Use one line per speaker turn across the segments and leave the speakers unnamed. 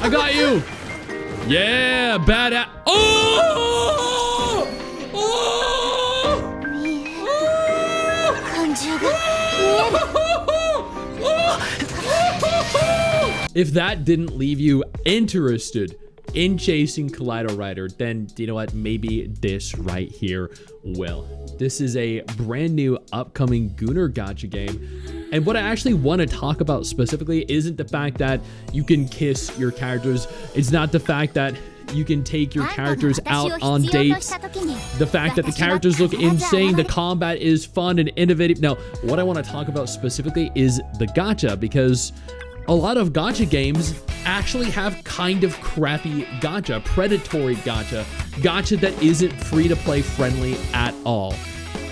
I got you. Yeah, badass. Oh! If that didn't leave you interested in chasing Kaleidorider, then you know what? Maybe this right here will. This is a brand new upcoming Gunnar Gacha game. And what I actually want to talk about specifically isn't the fact that you can kiss your characters. It's not the fact that you can take your characters out on dates. The fact that the characters look insane, the combat is fun and innovative. No, what I want to talk about specifically is the gacha, because a lot of gacha games actually have kind of crappy gacha, predatory gacha, gacha that isn't free-to-play friendly at all.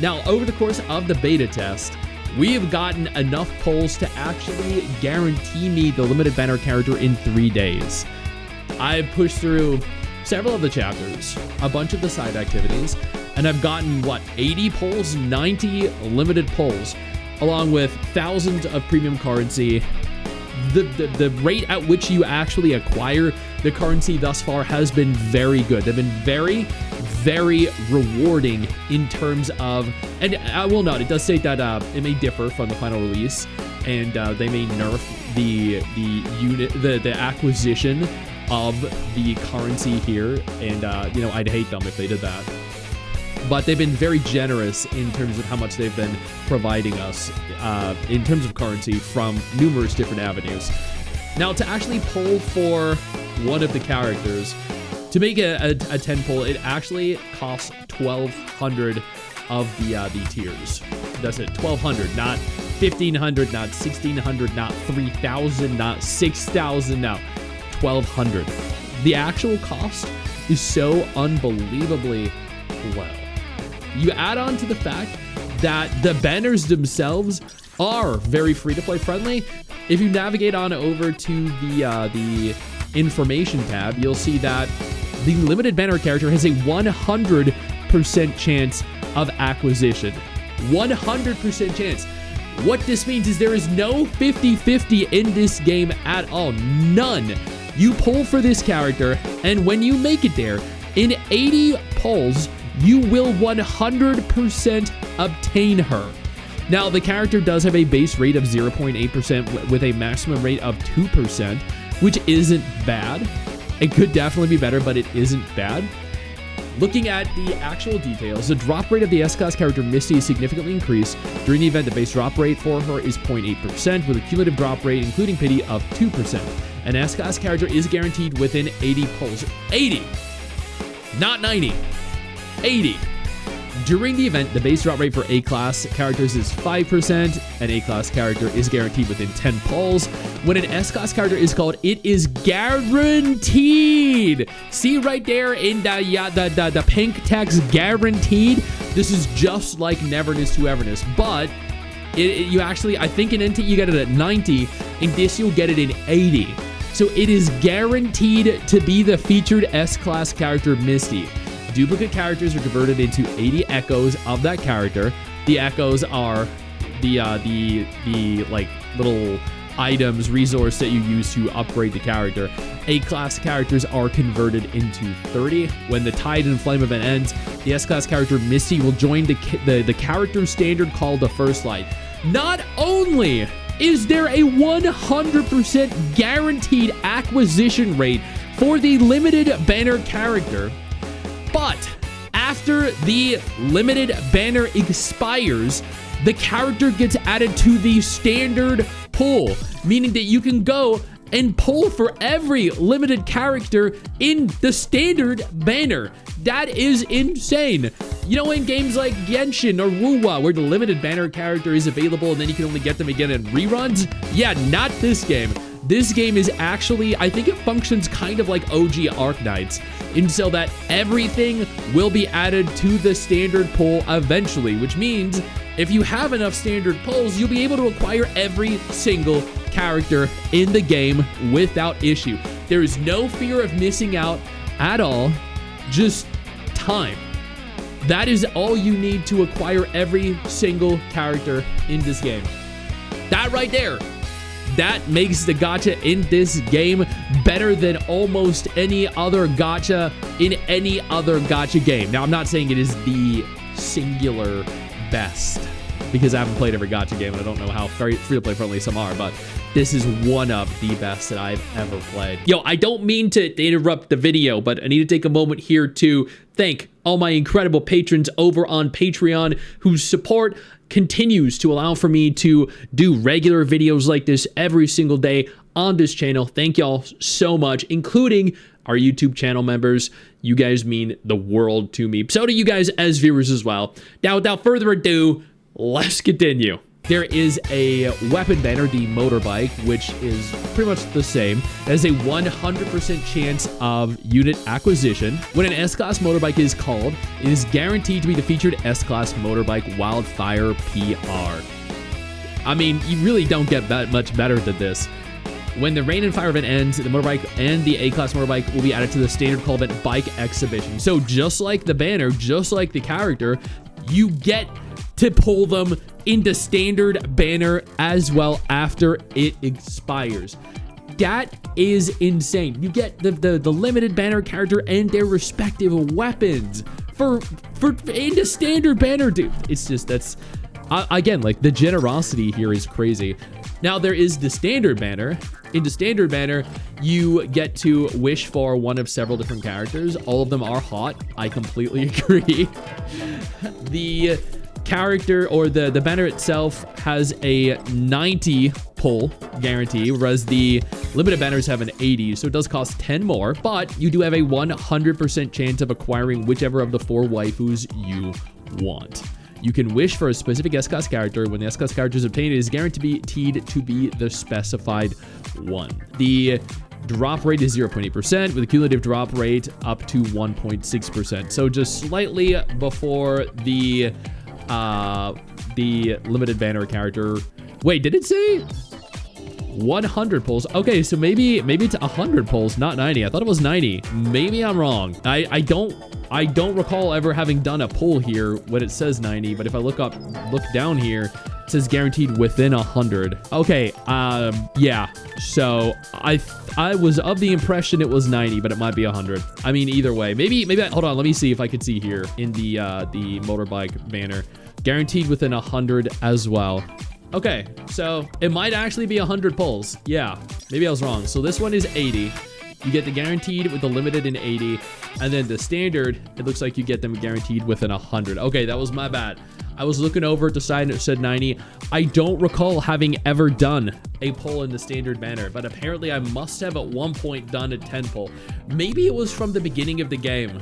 Now, over the course of the beta test, we have gotten enough polls to actually guarantee me the limited banner character in 3 days. I've pushed through several of the chapters, a bunch of the side activities, and I've gotten, what, 80 polls, 90 limited polls, along with thousands of premium currency. The rate at which you actually acquire the currency thus far has been very good. They've been very, very rewarding in terms of, and I will note, it does say that it may differ from the final release, and they may nerf the acquisition of the currency here, and you know, I'd hate them if they did that. But they've been very generous in terms of how much they've been providing us in terms of currency from numerous different avenues. Now, to actually pull for one of the characters, to make a 10 pull, it actually costs 1,200 of the tiers. That's it, 1,200, not 1,500, not 1,600, not 3,000, not 6,000, no, 1,200. The actual cost is so unbelievably low. You add on to the fact that the banners themselves are very free-to-play friendly. If you navigate on over to the information tab, you'll see that the limited banner character has a 100% chance of acquisition. 100% chance. What this means is there is no 50-50 in this game at all. None. You pull for this character, and when you make it there, in 80 pulls, you will 100% obtain her. Now, the character does have a base rate of 0.8% with a maximum rate of 2%, which isn't bad. It could definitely be better, but it isn't bad. Looking at the actual details, the drop rate of the S-Class character Misty is significantly increased. During the event, the base drop rate for her is 0.8%, with a cumulative drop rate, including pity, of 2%. An S-Class character is guaranteed within 80 pulls. 80! Not 90. 80. During the event, the base drop rate for A-Class characters is 5%. An A-Class character is guaranteed within 10 pulls. When an S-Class character is called, it is guaranteed. See right there in the pink text, guaranteed. This is just like Neverness to Everness, but you actually, I think in NT you get it at 90. In this you'll get it in 80. So it is guaranteed to be the featured S-Class character Misty. Duplicate characters are converted into 80 echoes of that character. The echoes are the like little items, resource that you use to upgrade the character. A-Class characters are converted into 30. When the Tide and Flame event ends, the S-Class character Misty will join the character standard called the First Light. Not only is there a 100% guaranteed acquisition rate for the limited banner character, but after the limited banner expires, the character gets added to the standard pool, meaning that you can go and pull for every limited character in the standard banner. That is insane. You know, in games like Genshin or Wuwa, where the limited banner character is available and then you can only get them again in reruns? Yeah, not this game. This game is actually, I think it functions kind of like OG Arknights, in so that everything will be added to the standard pool eventually, which means if you have enough standard pulls, you'll be able to acquire every single character in the game without issue. There is no fear of missing out at all, just time. That is all you need to acquire every single character in this game. That right there. that makes the gacha in this game better than almost any other gacha in any other gacha game. Now, I'm not saying it is the singular best, because I haven't played every gacha game and I don't know how free-to-play friendly some are, but this is one of the best that I've ever played. Yo, I don't mean to interrupt the video, but I need to take a moment here to thank all my incredible patrons over on Patreon whose support continues to allow for me to do regular videos like this every single day on this channel. Thank y'all so much, including our YouTube channel members. You guys mean the world to me. So do you guys as viewers as well. Now, without further ado, let's continue. There is a weapon banner, the motorbike, which is pretty much the same. There's a 100% chance of unit acquisition. When an S-Class motorbike is called, it is guaranteed to be the featured S-Class motorbike Wildfire PR. I mean, you really don't get that much better than this. When the Rain and Fire event ends, the motorbike and the A-Class motorbike will be added to the standard call event Bike Exhibition. So just like the banner, just like the character, you get to pull them into standard banner as well after it expires. That is insane. You get the limited banner character and their respective weapons for into standard banner, dude. It's just, that's again, like, the generosity here is crazy. Now there is the standard banner. In the standard banner, you get to wish for one of several different characters. All of them are hot. I completely agree. The character, or the banner itself, has a 90 pull guarantee, whereas the limited banners have an 80, so it does cost 10 more, but you do have a 100% chance of acquiring whichever of the 4 waifus you want. You can wish for a specific S-Class character. When the S-Class character is obtained, it is guaranteed to be the specified one. The drop rate is 0.8%, with a cumulative drop rate up to 1.6%. So just slightly before the limited banner character. Wait, did it say 100 pulls? Okay, so maybe it's 100 pulls, not 90. I thought it was 90. Maybe I'm wrong. I don't recall ever having done a pull here when it says 90, but if I look down here, it says guaranteed within 100. Okay, yeah. So I was of the impression it was 90, but it might be 100. I mean, either way, maybe hold on, let me see if I could see here in the motorbike banner. Guaranteed within 100 as well. Okay, so it might actually be 100 pulls. Yeah, maybe I was wrong. So this one is 80. You get the guaranteed with the limited in 80, and then the standard, it looks like you get them guaranteed within 100. Okay, that was my bad. I was looking over at the side and it said 90. I don't recall having ever done a pull in the standard banner, but apparently I must have at one point done a 10 pull. Maybe it was from the beginning of the game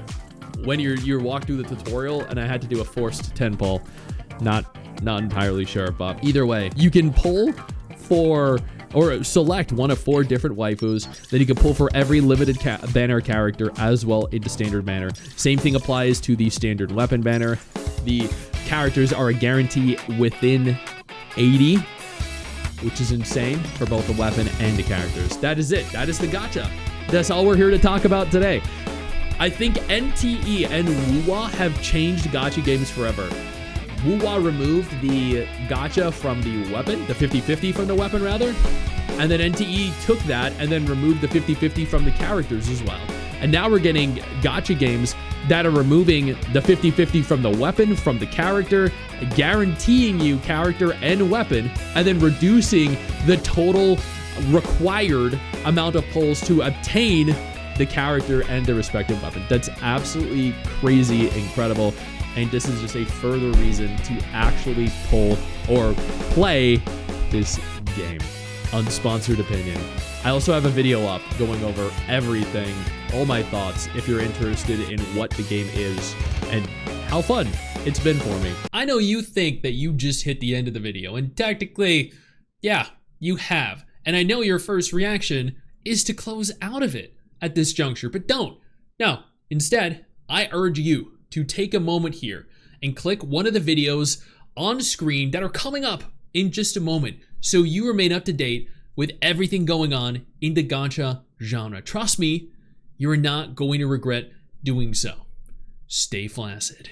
when you walk through the tutorial and I had to do a forced 10 pull. Not entirely sure, but either way, you can pull for or select one of 4 different waifus. Then you can pull for every limited banner character as well into standard banner. Same thing applies to the standard weapon banner. The characters are a guarantee within 80, which is insane for both the weapon and the characters. That is it. That is the gacha. That's all we're here to talk about today. I think NTE and WUWA have changed gacha games forever. WUWA removed the gacha from the weapon, the 50-50 from the weapon rather, and then NTE took that and then removed the 50-50 from the characters as well. And now we're getting gacha games that are removing the 50-50 from the weapon, from the character, guaranteeing you character and weapon, and then reducing the total required amount of pulls to obtain the character and the respective weapon. That's absolutely crazy, incredible. And this is just a further reason to actually pull or play this game. Unsponsored opinion. I also have a video up going over everything, all my thoughts, if you're interested in what the game is and how fun it's been for me. I know you think that you just hit the end of the video, and technically, yeah, you have. And I know your first reaction is to close out of it at this juncture, but don't. No, instead, I urge you to take a moment here and click one of the videos on screen that are coming up in just a moment so you remain up to date with everything going on in the gacha genre. Trust me, you're not going to regret doing so. Stay flaccid.